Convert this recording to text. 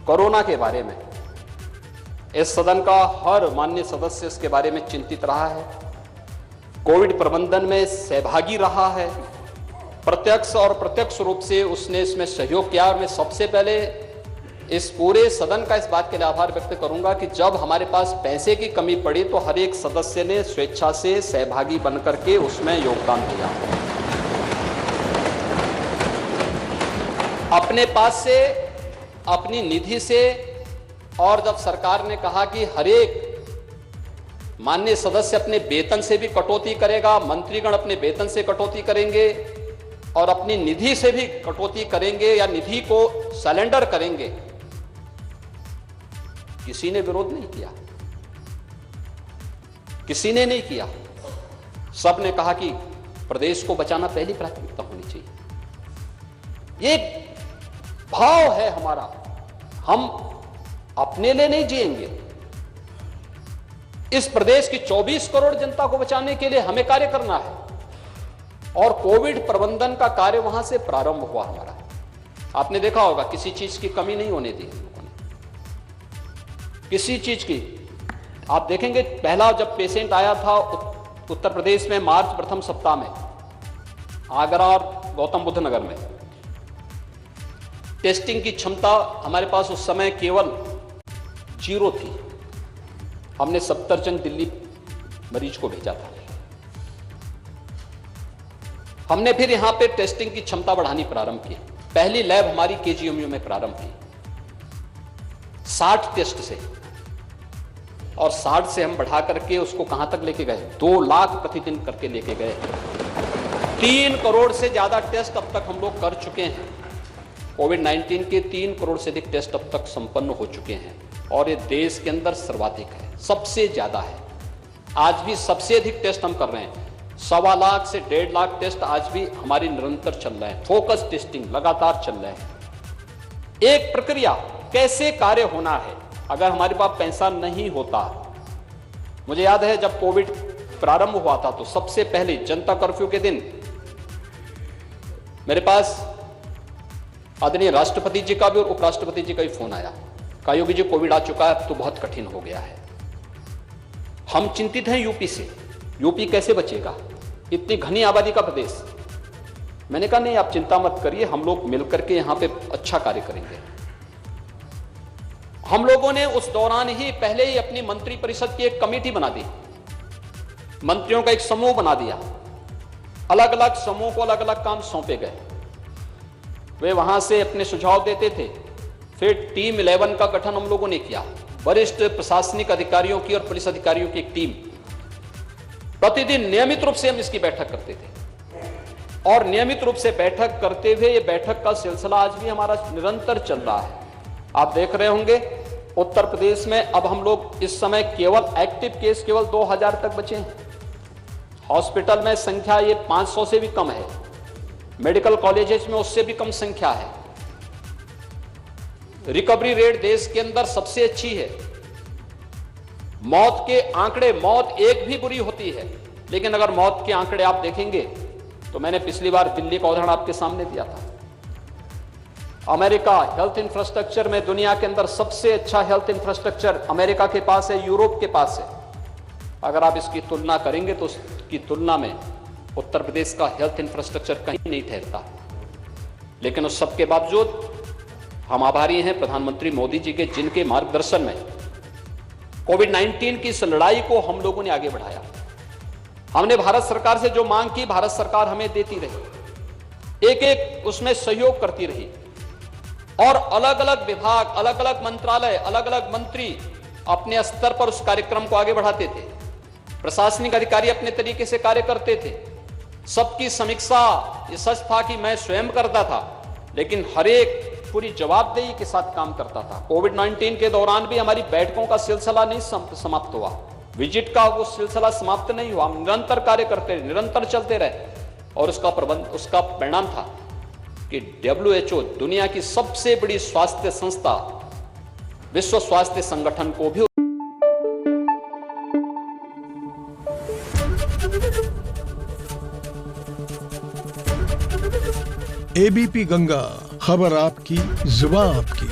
Corona के बारे में इस सदन का हर माननीय सदस्य इसके बारे में चिंतित रहा है, कोविड प्रबंधन में सहभागी रहा है, प्रत्यक्ष और अप्रत्यक्ष रूप से उसने इसमें सहयोग किया। और मैं सबसे पहले इस पूरे सदन का इस बात के लिए आभार व्यक्त करूंगा कि जब हमारे पास पैसे की कमी पड़ी तो हर एक सदस्य ने स्वेच्छा से सहभागी बनकर के उसमें योगदान दिया, अपने पास से, अपनी निधि से। और जब सरकार ने कहा कि हर एक माननीय सदस्य अपने वेतन से भी कटौती करेगा, मंत्रीगण अपने वेतन से कटौती करेंगे और अपनी निधि से भी कटौती करेंगे या निधि को सरेंडर करेंगे, किसी ने विरोध नहीं किया, किसी ने नहीं किया। सब ने कहा कि प्रदेश को बचाना पहली प्राथमिकता होनी चाहिए। ये भाव है हमारा, हम अपने लिए नहीं जिएंगे, इस प्रदेश की 24 करोड़ जनता को बचाने के लिए हमें कार्य करना है। और कोविड प्रबंधन का कार्य वहां से प्रारंभ हुआ हमारा। आपने देखा होगा किसी चीज की कमी नहीं होने दी लोगों ने, किसी चीज की। आप देखेंगे पहला जब पेशेंट आया था उत्तर प्रदेश में मार्च प्रथम सप्ताह में, आगरा और गौतम बुद्ध नगर में, टेस्टिंग की क्षमता हमारे पास उस समय केवल 0 थी। हमने 70 जन दिल्ली मरीज को भेजा था। हमने फिर यहां पे टेस्टिंग की क्षमता बढ़ानी प्रारंभ की। पहली लैब हमारी केजीएमयू में प्रारंभ की 60 टेस्ट से, और 60 से हम बढ़ा करके उसको कहां तक लेके गए, 2 लाख प्रतिदिन करके लेके गए। 3 करोड़ से ज्यादा टेस्ट अब तक हम लोग कर चुके हैं। कोविड-19 के 3 करोड़ से अधिक टेस्ट अब तक संपन्न हो चुके हैं और ये देश के अंदर सर्वाधिक है, सबसे ज्यादा है। आज भी सबसे अधिक टेस्ट हम कर रहे हैं। 1.25 लाख से 1.5 लाख टेस्ट आज भी हमारी निरंतर चल रहे हैं। फोकस टेस्टिंग लगातार चल रहे हैं। एक प्रक्रिया कैसे कार्य होना है, अगर हमारे पास पैसा नहीं होता। मुझे याद है जब कोविड प्रारंभ हुआ था तो सबसे पहले जनता कर्फ्यू के दिन मेरे पास आदरणीय राष्ट्रपति जी का भी और उपराष्ट्रपति जी का भी फोन आया, कहा योगी जी कोविड आ चुका है, तो बहुत कठिन हो गया है। हम चिंतित हैं यूपी से, यूपी कैसे बचेगा, इतनी घनी आबादी का प्रदेश। मैंने कहा नहीं आप चिंता मत करिए, हम लोग मिलकर के यहां पे अच्छा कार्य करेंगे। हम लोगों ने उस दौरान ही पहले ही अपनी मंत्री परिषद की एक कमेटी बना दी, मंत्रियों का एक समूह बना दिया, अलग अलग समूह को अलग अलग काम सौंपे गए, वे वहां से अपने सुझाव देते थे। फिर टीम 11 का गठन हम लोगों ने किया, वरिष्ठ प्रशासनिक अधिकारियों की और पुलिस अधिकारियों की एक टीम। प्रतिदिन नियमित रूप से हम इसकी बैठक करते थे और नियमित रूप से बैठक करते हुए ये बैठक का सिलसिला आज भी हमारा निरंतर चल रहा है। आप देख रहे होंगे उत्तर प्रदेश में अब हम लोग इस समय केवल एक्टिव केस केवल 2000 तक बचे हैं। हॉस्पिटल में संख्या ये 500 से भी कम है, मेडिकल कॉलेजेस में उससे भी कम संख्या है। रिकवरी रेट देश के अंदर सबसे अच्छी है। मौत के आंकड़े, मौत एक भी बुरी होती है, लेकिन अगर मौत के आंकड़े आप देखेंगे तो मैंने पिछली बार दिल्ली का उदाहरण आपके सामने दिया था। अमेरिका हेल्थ इंफ्रास्ट्रक्चर में दुनिया के अंदर सबसे अच्छा हेल्थ इंफ्रास्ट्रक्चर अमेरिका के पास है, यूरोप के पास है। अगर आप इसकी तुलना करेंगे तो उसकी तुलना में उत्तर प्रदेश का हेल्थ इंफ्रास्ट्रक्चर कहीं नहीं ठहरता। लेकिन उस सब के बावजूद हम आभारी हैं प्रधानमंत्री मोदी जी के, जिनके मार्गदर्शन में कोविड-19 की इस लड़ाई को हम लोगों ने आगे बढ़ाया। हमने भारत सरकार से जो मांग की, भारत सरकार हमें देती रही, एक एक उसमें सहयोग करती रही और अलग अलग विभाग, अलग अलग मंत्रालय, अलग अलग मंत्री अपने स्तर पर उस कार्यक्रम को आगे बढ़ाते थे। प्रशासनिक अधिकारी अपने तरीके से कार्य करते थे। सबकी समीक्षा ये सच था कि मैं स्वयं करता था, लेकिन हर एक पूरी जवाबदेही के साथ काम करता था। कोविड-19 के दौरान भी हमारी बैठकों का सिलसिला नहीं समाप्त हुआ, विजिट का वो सिलसिला समाप्त नहीं हुआ। हम निरंतर कार्य करते रहे, निरंतर चलते रहे और उसका परिणाम था कि WHO दुनिया की सबसे बड़ी स्वास्थ्य संस्था विश्व स्वास्थ्य संगठन को भी ABP गंगा, खबर आपकी, जुबान आपकी।